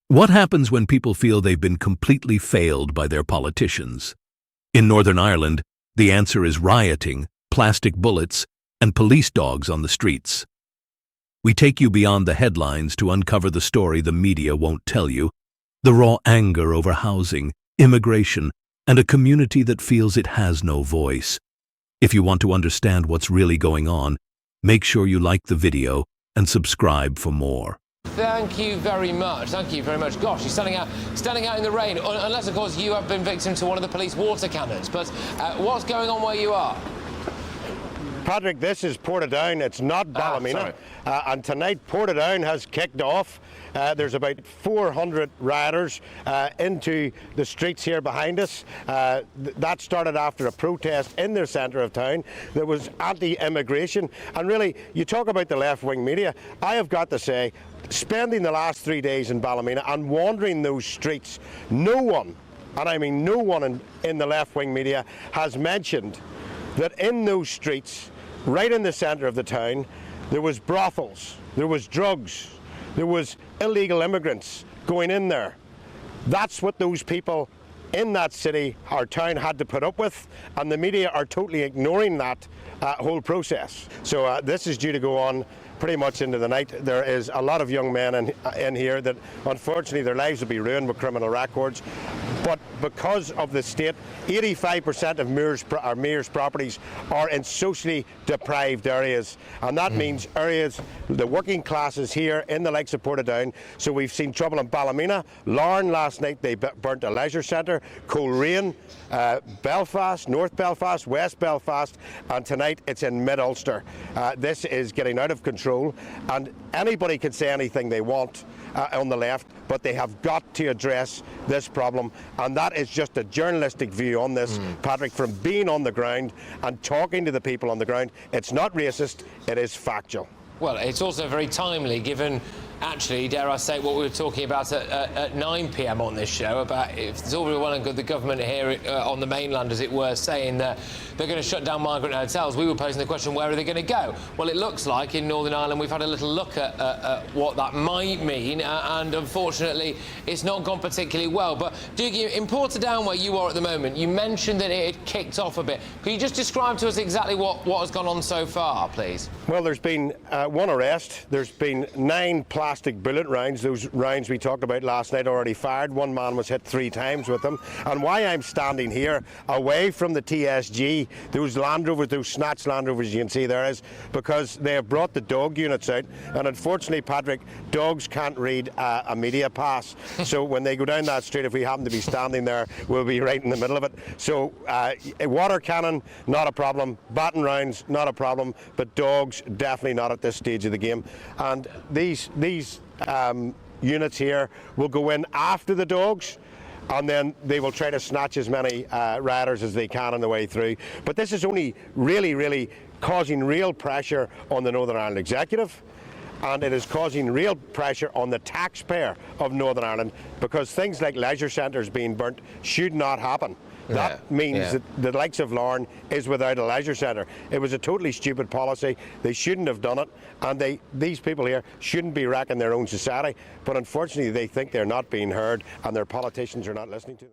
What happens when people feel they've been completely failed by their politicians? In Northern Ireland, the answer is rioting, plastic bullets, and police dogs on the streets. We take you beyond the headlines to uncover the story the media won't tell you, the raw anger over housing, immigration, and a community that feels it has no voice. If you want to understand what's really going on, make sure you like the video and subscribe for more. Thank you very much. Thank you very much. Gosh, you're standing out in the rain, unless, of course, you have been victim to one of the police water cannons. But what's going on where you are? Patrick, this is Portadown. It's not Ballymena. And tonight, Portadown has kicked off. There's about 400 rioters into the streets here behind us. That started after a protest in the centre of town that was anti-immigration. And really, you talk about the left-wing media. I have got to say, spending the last 3 days in Ballymena and wandering those streets, no one, and I mean no one in the left-wing media has mentioned that in those streets, right in the centre of the town, there was brothels, there was drugs, there was illegal immigrants going in there. That's what those people in that city, our town, had to put up with, and the media are totally ignoring that whole process. So this is due to go on pretty much into the night. There is a lot of young men in here that unfortunately their lives will be ruined with criminal records. But because of the state, 85% of our mayor's properties are in socially deprived areas. And that means areas, the working classes here in the likes of Portadown. So we've seen trouble in Ballymena. Larne last night, they burnt a leisure centre. Coleraine, Belfast, North Belfast, West Belfast. And tonight it's in Mid-Ulster. This is getting out of control. And anybody can say anything they want on the left, but they have got to address this problem, and that is just a journalistic view on this, Patrick, from being on the ground and talking to the people on the ground. It's not racist, it is factual. Well, it's also very timely, given, actually, dare I say, what we were talking about at 9 p.m. on this show, about if it's all very well and good the government here on the mainland, as it were, saying that they're going to shut down migrant hotels. We were posing the question, where are they going to go? Well, it looks like in Northern Ireland we've had a little look at what that might mean, and unfortunately it's not gone particularly well. But Dougie, in Portadown, where you are at the moment, you mentioned that it had kicked off a bit. Could you just describe to us exactly what has gone on so far, please? Well, there's been one arrest. There's been 9 plastic bullet rounds. Those rounds we talked about last night already fired. One man was hit 3 times with them. And why I'm standing here away from the TSG, those Land Rovers, those snatched Land Rovers you can see there, is because they have brought the dog units out. And unfortunately, Patrick, dogs can't read a media pass. So when they go down that street, if we happen to be standing there, we'll be right in the middle of it. So water cannon, not a problem. Baton rounds, not a problem. But dogs, definitely not at this stage of the game. And these units here will go in after the dogs, and then they will try to snatch as many rioters as they can on the way through. But this is only really causing real pressure on the Northern Ireland Executive, and it is causing real pressure on the taxpayer of Northern Ireland, because things like leisure centres being burnt should not happen. That means that the likes of Larne is without a leisure centre. It was a totally stupid policy. They shouldn't have done it, and these people here shouldn't be wrecking their own society. But unfortunately, they think they're not being heard, and their politicians are not listening to them.